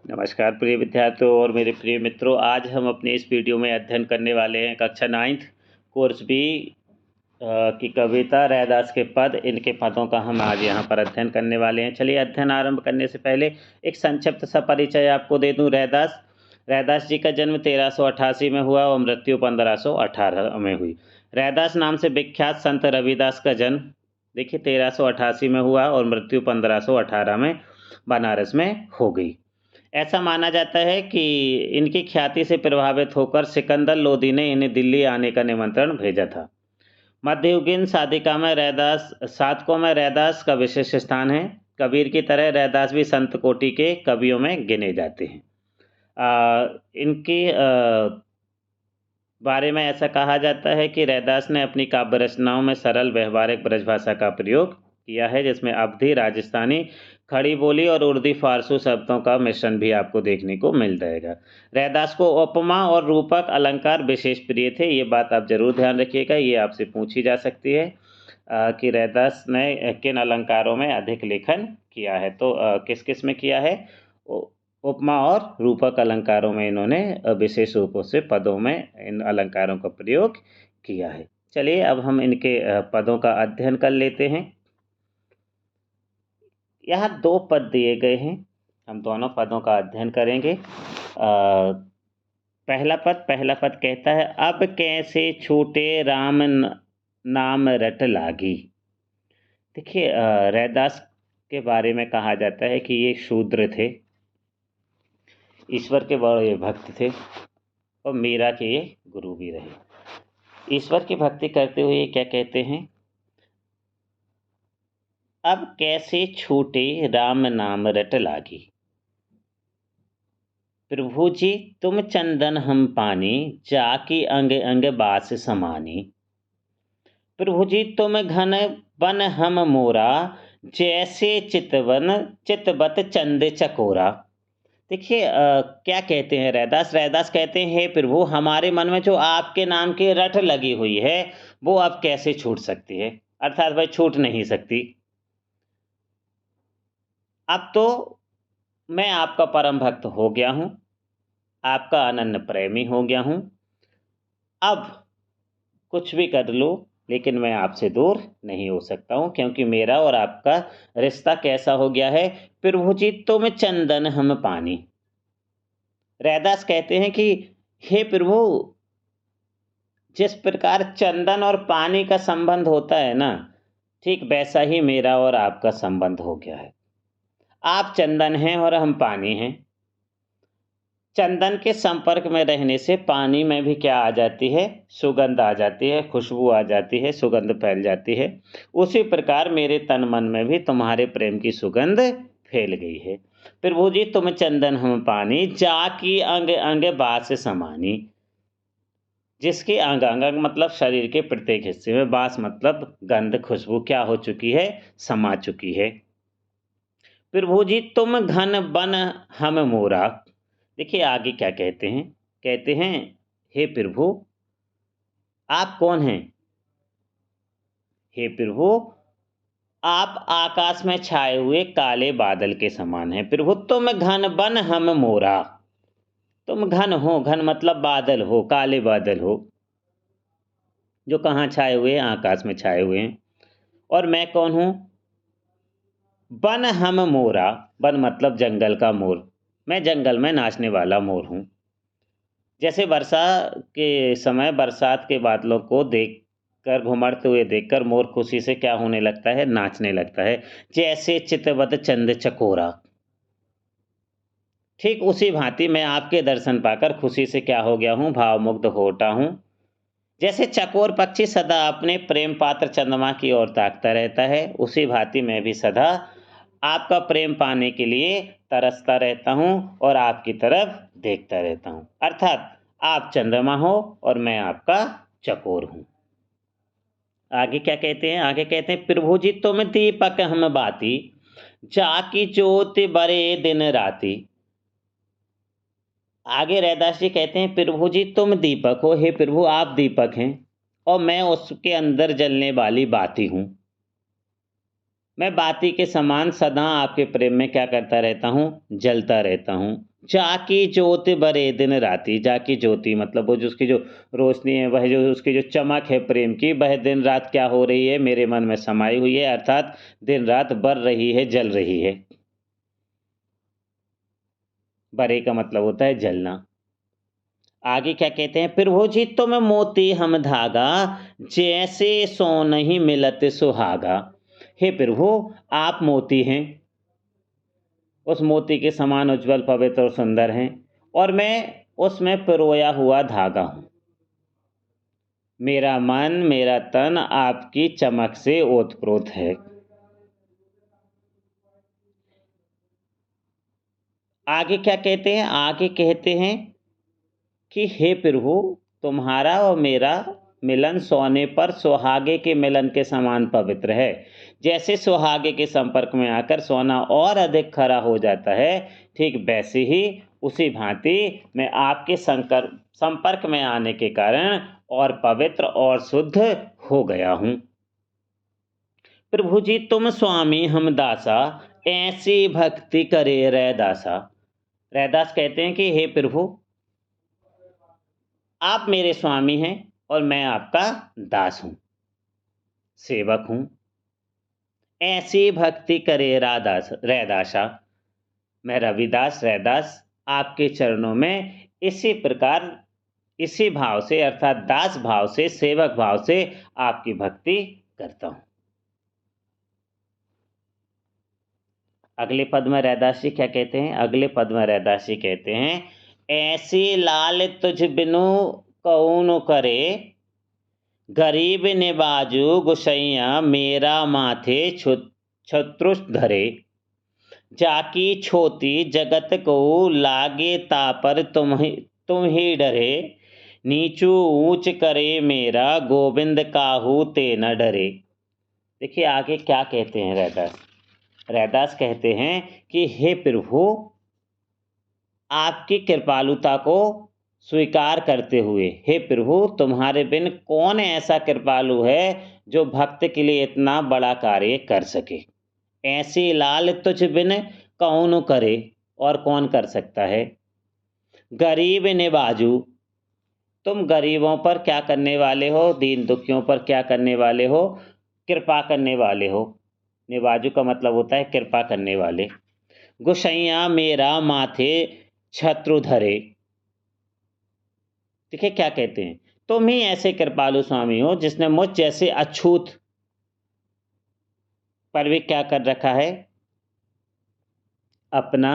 नमस्कार प्रिय विद्यार्थियों और मेरे प्रिय मित्रों। आज हम अपने इस वीडियो में अध्ययन करने वाले हैं कक्षा 9th कोर्स बी की कविता रैदास के पद। इनके पदों का हम आज यहाँ पर अध्ययन करने वाले हैं। चलिए अध्ययन आरंभ करने से पहले एक संक्षिप्त सा परिचय आपको दे दूँ। रैदास जी का जन्म 1388 में हुआ और मृत्यु 1518 में हुई। रैदास नाम से विख्यात संत रविदास का जन्म देखिए 1388 में हुआ और मृत्यु 1518 में बनारस में हो गई। ऐसा माना जाता है कि इनकी ख्याति से प्रभावित होकर सिकंदर लोदी ने इन्हें दिल्ली आने का निमंत्रण भेजा था। मध्ययुगीन साधकों में रैदास का विशेष स्थान है। कबीर की तरह रैदास भी संत कोटि के कवियों में गिने जाते हैं। इनकी बारे में ऐसा कहा जाता है कि रैदास ने अपनी काव्य रचनाओं में सरल व्यवहारिक ब्रजभाषा का प्रयोग किया है, जिसमें अवधी, राजस्थानी, खड़ी बोली और उर्दू फारसी शब्दों का मिश्रण भी आपको देखने को मिल जाएगा। रैदास को उपमा और रूपक अलंकार विशेष प्रिय थे। ये बात आप जरूर ध्यान रखिएगा, ये आपसे पूछी जा सकती है कि रैदास ने किन अलंकारों में अधिक लेखन किया है। तो किस किस में किया है? उपमा और रूपक अलंकारों में इन्होंने विशेष रूपों से पदों में इन अलंकारों का प्रयोग किया है। चलिए अब हम इनके पदों का अध्ययन कर लेते हैं। यहाँ 2 पद दिए गए हैं, हम दोनों पदों का अध्ययन करेंगे। पहला पद कहता है, अब कैसे छूटे राम नाम रट लागी। देखिए रैदास के बारे में कहा जाता है कि ये शूद्र थे, ईश्वर के बड़े भक्त थे और मीरा के ये गुरु भी रहे। ईश्वर की भक्ति करते हुए क्या कहते हैं? अब कैसे छूटे राम नाम रट लागी। प्रभु जी तुम चंदन हम पानी, जाकी अंग अंग बास समानी। प्रभु जी तुम घन बन हम मोरा, जैसे चितवत चंद चकोरा। देखिए क्या कहते हैं रैदास कहते हैं, हे प्रभु हमारे मन में जो आपके नाम की रट लगी हुई है वो अब कैसे छूट सकती है, अर्थात वह छूट नहीं सकती। अब तो मैं आपका परम भक्त हो गया हूँ, आपका अनन्य प्रेमी हो गया हूँ। अब कुछ भी कर लो लेकिन मैं आपसे दूर नहीं हो सकता हूँ, क्योंकि मेरा और आपका रिश्ता कैसा हो गया है? प्रभु जी तुम चंदन हम पानी। रैदास कहते हैं कि हे प्रभु, जिस प्रकार चंदन और पानी का संबंध होता है ना, ठीक वैसा ही मेरा और आपका संबंध हो गया है। आप चंदन हैं और हम पानी हैं। चंदन के संपर्क में रहने से पानी में भी क्या आ जाती है? सुगंध आ जाती है, खुशबू आ जाती है, सुगंध फैल जाती है। उसी प्रकार मेरे तन मन में भी तुम्हारे प्रेम की सुगंध फैल गई है। प्रभु जी तुम चंदन हम पानी, जाकी अंग अंग बास समानी। जिसके अंग अंग मतलब शरीर के प्रत्येक हिस्से में, बास मतलब गंध, खुशबू क्या हो चुकी है? समा चुकी है। प्रभु जी तुम घन बन हम मोरा। देखिए आगे क्या कहते हैं? कहते हैं, हे प्रभु आप कौन हैं? हे प्रभु आप आकाश में छाए हुए काले बादल के समान हैं। प्रभु तुम घन बन हम मोरा। तुम घन हो, घन मतलब बादल हो, काले बादल हो जो कहाँ छाए हुए हैं? आकाश में छाए हुए हैं। और मैं कौन हूं? बन हम मोरा। बन मतलब जंगल का मोर। मैं जंगल में नाचने वाला मोर हूं। जैसे वर्षा के समय बरसात के बादलों को देखकर, घुमड़ते हुए देखकर मोर खुशी से क्या होने लगता है? नाचने लगता है। जैसे चितवत चंद चकोरा, ठीक उसी भांति मैं आपके दर्शन पाकर खुशी से क्या हो गया हूं? भावमुग्ध हो उठा हूं। जैसे चकोर पक्षी सदा अपने प्रेम पात्र चंद्रमा की ओर ताकता रहता है, उसी भांति मैं भी सदा आपका प्रेम पाने के लिए तरसता रहता हूं और आपकी तरफ देखता रहता हूं। अर्थात आप चंद्रमा हो और मैं आपका चकोर हूं। आगे क्या कहते हैं? आगे कहते हैं, प्रभु जी तुम दीपक हम बाती, जाकी ज्योति बरे दिन राती। आगे रैदास जी कहते हैं, प्रभु जी तुम दीपक हो, हे प्रभु आप दीपक हैं और मैं उसके अंदर जलने वाली बाती हूं। मैं बाती के समान सदा आपके प्रेम में क्या करता रहता हूं? जलता रहता हूं। जाकी ज्योति बरे दिन राती। जाकी ज्योति मतलब वो जो उसकी जो रोशनी है, वह जो उसकी जो चमक है प्रेम की, वह दिन रात क्या हो रही है, मेरे मन में समाई हुई है, अर्थात दिन रात बर रही है, जल रही है। बरे का मतलब होता है जलना। आगे क्या कहते हैं, प्रभु जी तुम मोती हम धागा, जैसे सोन ही मिलत सुहागा। हे प्रभु, आप मोती हैं, उस मोती के समान उज्जवल, पवित्र और सुंदर हैं, और मैं उसमें पिरोया हुआ धागा हूं। मेरा मन, मेरा तन आपकी चमक से ओतप्रोत है। आगे क्या कहते हैं, आगे कहते हैं कि हे प्रभु, तुम्हारा और मेरा मिलन सोने पर सुहागे के मिलन के समान पवित्र है। जैसे सुहागे के संपर्क में आकर सोना और अधिक खरा हो जाता है, ठीक वैसे ही उसी भांति मैं आपके संपर्क में आने के कारण और पवित्र और शुद्ध हो गया हूँ। प्रभु जी तुम स्वामी हम दासा, ऐसी भक्ति करे रैदासा। रैदास कहते हैं कि हे प्रभु, आप मेरे स्वामी हैं और मैं आपका दास हूं, सेवक हूं। ऐसी भक्ति करे रैदासा। मैं रविदास रैदास आपके चरणों में इसी प्रकार, इसी भाव से, अर्थात दास भाव से, सेवक भाव से आपकी भक्ति करता हूं। अगले पद में रैदास जी क्या कहते हैं, अगले पद में रैदास जी कहते हैं, ऐसी लाल तुझ बिनु कौन करे, गरीब निबाजू गुसैया मेरा माथे छत्रुष धरे। जाकी छोटी जगत को लागे तापर तुम ही डरे, नीचू ऊंच करे मेरा गोविंद काहू ते न डरे। देखिए आगे क्या कहते हैं रैदास। रैदास कहते हैं कि हे प्रभु, आपकी कृपालुता को स्वीकार करते हुए, हे प्रभु, तुम्हारे बिन कौन ऐसा कृपालु है जो भक्त के लिए इतना बड़ा कार्य कर सके। ऐसी लाल तुझ बिन कौन करे, और कौन कर सकता है। गरीब निबाजू, तुम गरीबों पर क्या करने वाले हो, दीन दुखियों पर क्या करने वाले हो, कृपा करने वाले हो। निबाजू का मतलब होता है कृपा करने वाले। गुसैया मेरा माथे छत्रु धरे। देखिए क्या कहते हैं, तुम ही ऐसे कृपालु स्वामी हो जिसने मुझ जैसे अछूत पर भी क्या कर रखा है, अपना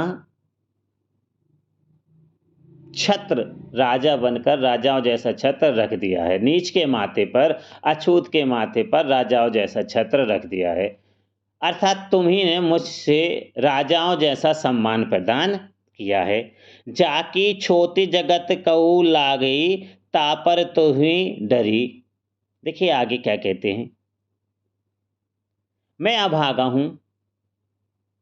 छत्र, राजा बनकर राजाओं जैसा छत्र रख दिया है। नीच के माथे पर, अछूत के माथे पर राजाओं जैसा छत्र रख दिया है। अर्थात तुम ही ने मुझसे राजाओं जैसा सम्मान प्रदान किया है। जाकी छोटी जगत कऊ लागई, तापर तो ही डरी। देखिए आगे क्या कहते हैं, मैं अभागा हूं,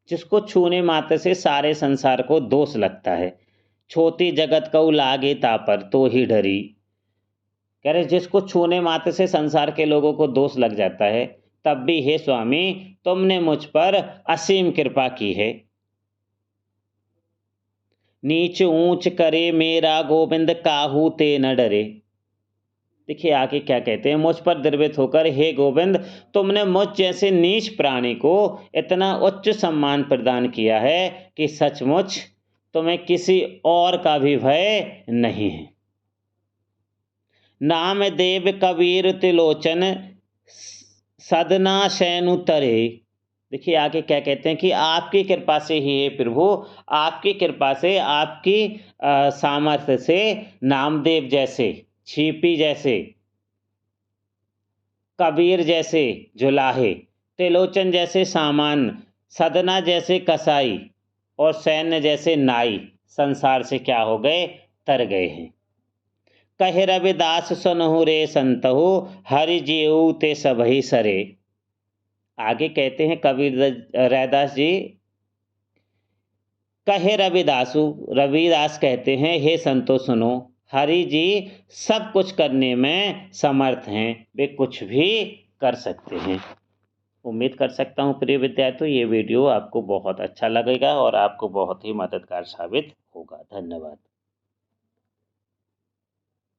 जिसको छूने मात्र से सारे संसार को दोष लगता है। छोटी जगत कऊ लागे तापर तो ही डरी। कह रहे जिसको छूने मात्र से संसार के लोगों को दोष लग जाता है, तब भी हे स्वामी, तुमने मुझ पर असीम कृपा की है। नीच ऊंच करे मेरा गोविंद काहू ते न डरे। देखिए आगे क्या कहते हैं, मुझ पर द्रवित होकर हे गोविंद, तुमने मुझ जैसे नीच प्राणी को इतना उच्च सम्मान प्रदान किया है कि सचमुच तुम्हें किसी और का भी भय नहीं है। नाम देव कबीर तिलोचन, सदना शैनु तरे। देखिए आगे क्या कहते हैं कि आपकी कृपा से ही हे प्रभु, आपकी कृपा से, आपकी सामर्थ्य से नामदेव जैसे, छिपी जैसे, कबीर जैसे जुलाहे, तिलोचन जैसे सामान, सदना जैसे कसाई, और सैन्य जैसे नाई संसार से क्या हो गए, तर गए हैं। कहे रविदास सुनहु रे संतहु, हरि जीऊ ते सबही सरे। आगे कहते हैं कबीर रैदास जी, कहे रविदासु, रविदास कहते हैं हे संतो सुनो, हरि जी सब कुछ करने में समर्थ हैं, वे कुछ भी कर सकते हैं। उम्मीद कर सकता हूँ प्रिय विद्यार्थियों ये वीडियो आपको बहुत अच्छा लगेगा और आपको बहुत ही मददगार साबित होगा। धन्यवाद।